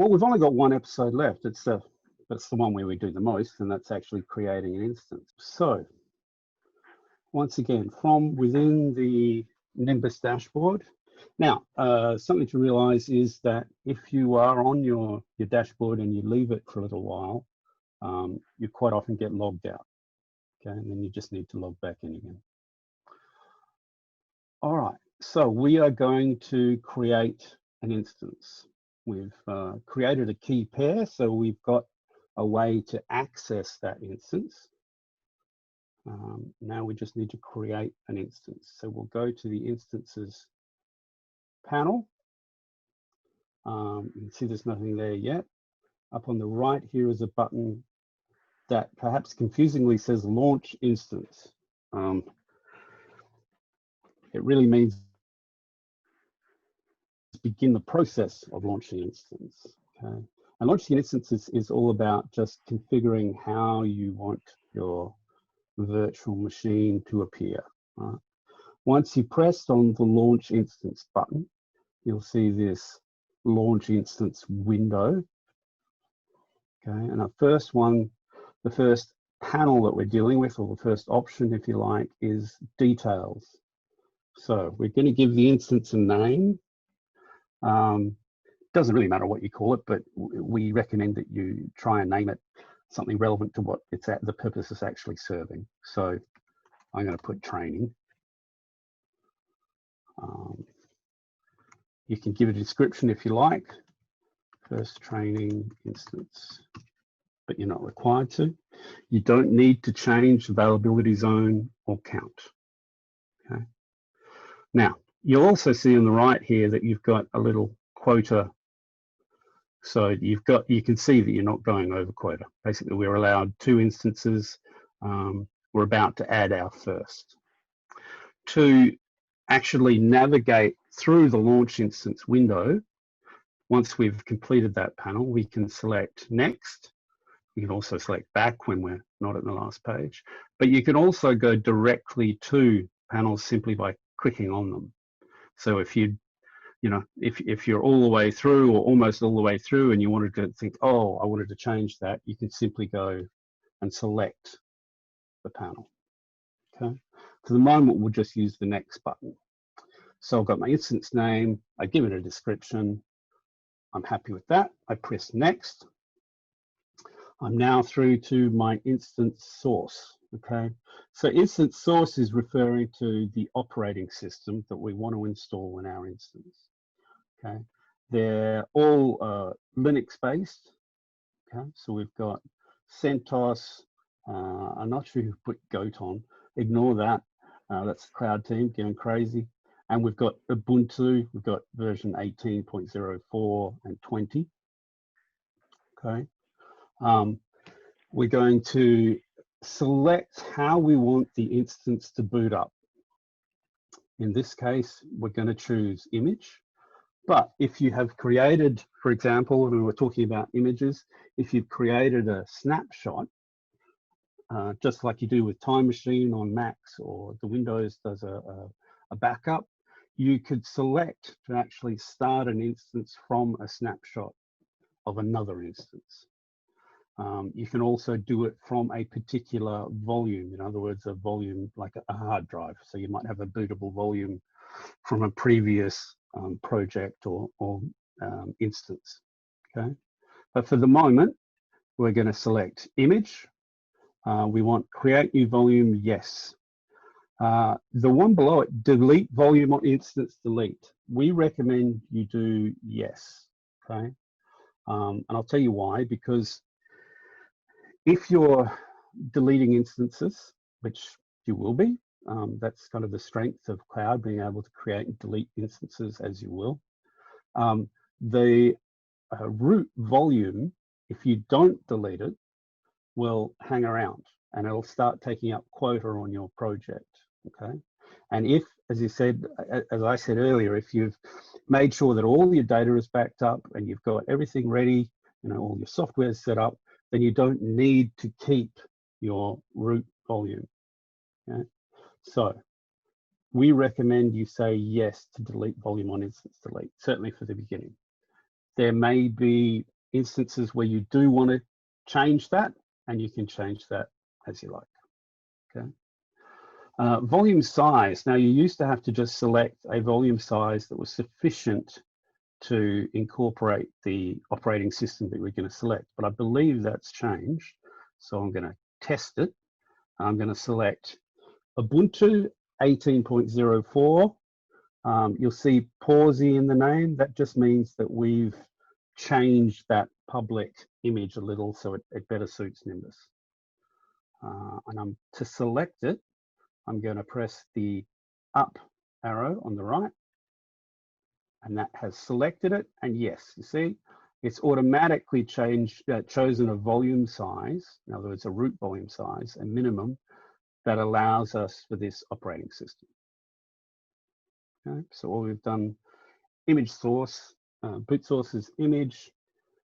Well, we've only got one episode left. That's the one where we do the most, and that's actually creating an instance. So once again, from within the Nimbus dashboard. Now, something to realize is that if you are on your dashboard and you leave it for a little while, you quite often get logged out. Okay, and then you just need to log back in again. All right, so we are going to create an instance. We've created a key pair, so we've got a way to access that instance. Now we just need to create an instance. So we'll go to the instances panel. You can see there's nothing there yet. Up on the right here is a button that perhaps confusingly says launch instance. It really means begin the process of launching an instance. Okay, and launching an instance is all about just configuring how you want your virtual machine to appear. Right? Once you press on the launch instance button, you'll see this launch instance window. Okay, and our first one, the first panel that we're dealing with, or the first option, if you like, is details. So we're going to give the instance a name. Doesn't really matter what you call it, but we recommend that you try and name it something relevant to what it's at, the purpose it's actually serving. So I'm going to put training. You can give a description if you like. First training instance, but you're not required to. You don't need to change availability zone or count. Okay. Now, you'll also see on the right here that you've got a little quota. So you can see that you're not going over quota. Basically, we're allowed 2 instances. We're about to add our first. To actually navigate through the launch instance window, once we've completed that panel, we can select next. We can also select back when we're not at the last page, but you can also go directly to panels simply by clicking on them. So if if you're all the way through or almost all the way through and you wanted to think, oh, I wanted to change that, you can simply go and select the panel. Okay. For the moment, we'll just use the next button. So I've got my instance name, I give it a description, I'm happy with that, I press next. I'm now through to my instance source, okay? So instance source is referring to the operating system that we want to install in our instance, okay? They're all Linux-based, okay? So we've got CentOS, I'm not sure who put Goat on, ignore that, that's the cloud team going crazy. And we've got Ubuntu, we've got version 18.04 and 20, okay? We're going to select how we want the instance to boot up. In this case, we're going to choose image. But if you have created, for example, when we were talking about images, if you've created a snapshot, just like you do with Time Machine on Macs, or the Windows does a backup, you could select to actually start an instance from a snapshot of another instance. You can also do it from a particular volume, in other words, a volume like a hard drive. So you might have a bootable volume from a previous project or instance, okay? But for the moment, we're going to select image. We want create new volume, yes. The one below it, delete volume on instance, delete. We recommend you do yes, okay? And I'll tell you why, because if you're deleting instances, which you will be, that's kind of the strength of cloud, being able to create and delete instances as you will. The root volume, if you don't delete it, will hang around and it'll start taking up quota on your project, okay? And if, as I said earlier, if you've made sure that all your data is backed up and you've got everything ready, all your software is set up, then you don't need to keep your root volume. Okay? So we recommend you say yes to delete volume on instance delete, certainly for the beginning. There may be instances where you do want to change that, and you can change that as you like. Okay. Volume size. Now, you used to have to just select a volume size that was sufficient to incorporate the operating system that we're going to select, but I believe that's changed. So I'm going to test it. I'm going to select Ubuntu 18.04. You'll see Pawsey in the name. That just means that we've changed that public image a little so it better suits Nimbus. And to select it, I'm going to press the up arrow on the right, and that has selected it. And yes, you see, it's automatically chosen a volume size, in other words, a root volume size, a minimum, that allows us for this operating system. Okay, so all we've done, image source, boot source is image,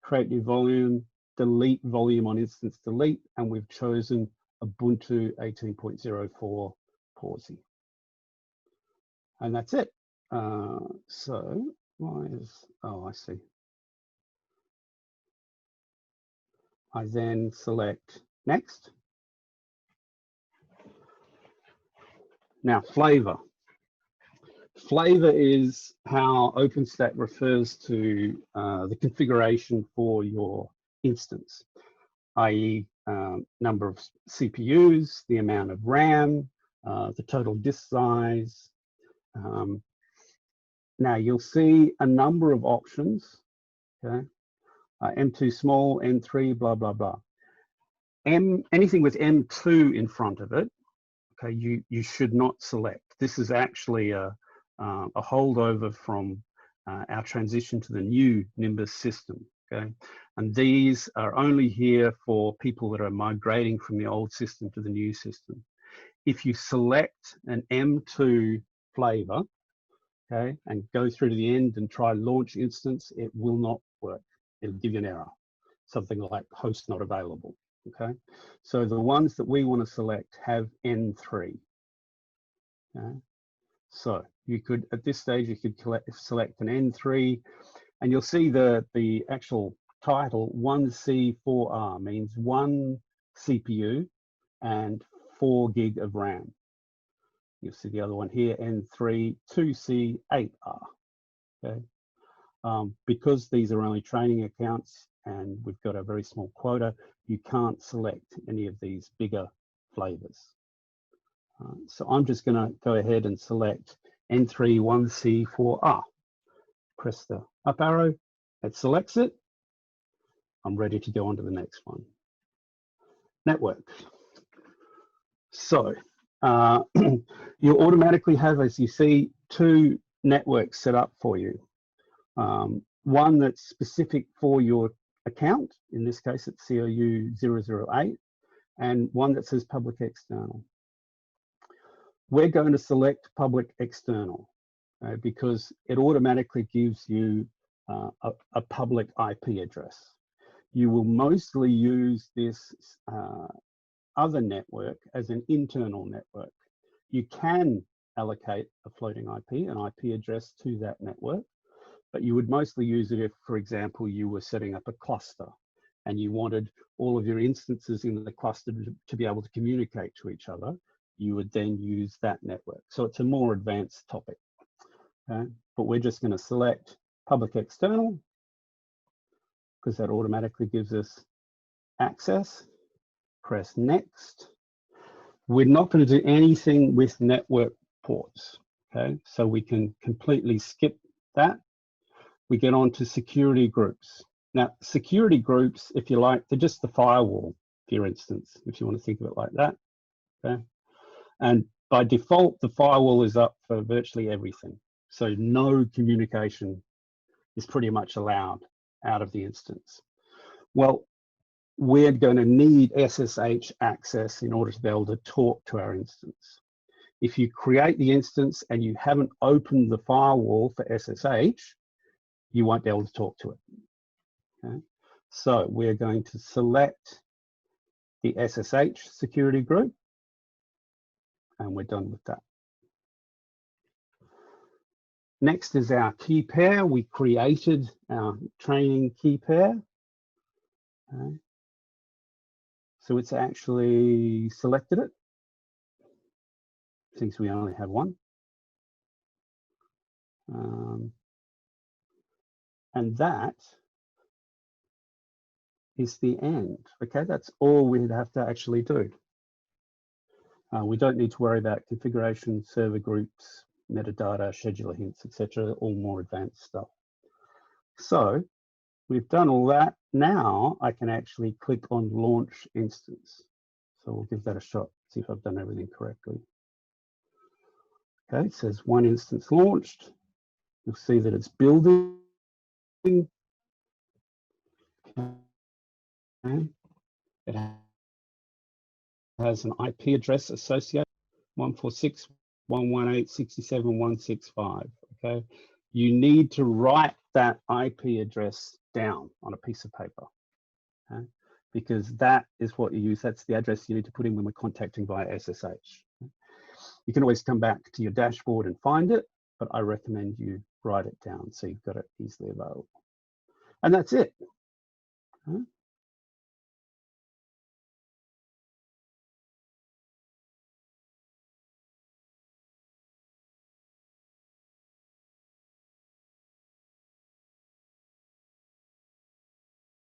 create new volume, delete volume on instance delete, and we've chosen Ubuntu 18.04 Pawsey. And that's it. So why is, oh, I see. I then select next. Now, flavor. Flavor is how Openstep refers to the configuration for your instance, i.e. Number of CPUs, the amount of RAM, the total disk size. Now you'll see a number of options, okay? M2 small, M3, blah, blah, blah. Anything with M2 in front of it, okay, you should not select. This is actually a holdover from our transition to the new Nimbus system, okay? And these are only here for people that are migrating from the old system to the new system. If you select an M2 flavor, okay, and go through to the end and try launch instance, it will not work. It'll give you an error, something like host not available, okay? So the ones that we want to select have N3, okay? So you could, at this stage, you could select an N3, and you'll see the actual title, 1C4R, means 1 CPU and 4 gig of RAM. You'll see the other one here, N3, 2C8R, okay? Because these are only training accounts and we've got a very small quota, you can't select any of these bigger flavors. So I'm just going to go ahead and select N3 1C4R. Press the up arrow, it selects it. I'm ready to go on to the next one. Network. So you automatically have, as you see, 2 networks set up for you. One that's specific for your account, in this case it's COU 008, and one that says public external. We're going to select public external because it automatically gives you a public IP address. You will mostly use this other network as an internal network. You can allocate a floating IP, an IP address to that network, but you would mostly use it if, for example, you were setting up a cluster and you wanted all of your instances in the cluster to be able to communicate to each other. You would then use that network. So it's a more advanced topic, okay? But we're just going to select public external because that automatically gives us access. Press next. We're not going to do anything with network ports, okay? So we can completely skip that. We get on to security groups. Now, security groups, if you like, they're just the firewall, for instance, if you want to think of it like that, okay? And by default, the firewall is up for virtually everything. So no communication is pretty much allowed out of the instance. Well, we're going to need SSH access in order to be able to talk to our instance. If you create the instance and you haven't opened the firewall for SSH, you won't be able to talk to it. Okay? So we're going to select the SSH security group, and we're done with that. Next is our key pair. We created our training key pair. Okay. So it's actually selected it, since we only have one. And that is the end. Okay, that's all we'd have to actually do. We don't need to worry about configuration, server groups, metadata, scheduler hints, etc. All more advanced stuff. So we've done all that. Now I can actually click on launch instance. So we'll give that a shot, see if I've done everything correctly. Okay, it says one instance launched. You'll see that it's building. Okay. It has an IP address associated, 146.118.67.165. Okay, you need to write that IP address down on a piece of paper, okay? Because that is what you use. That's the address you need to put in when we're contacting via SSH. You can always come back to your dashboard and find it, but I recommend you write it down so you've got it easily available. And that's it. Okay?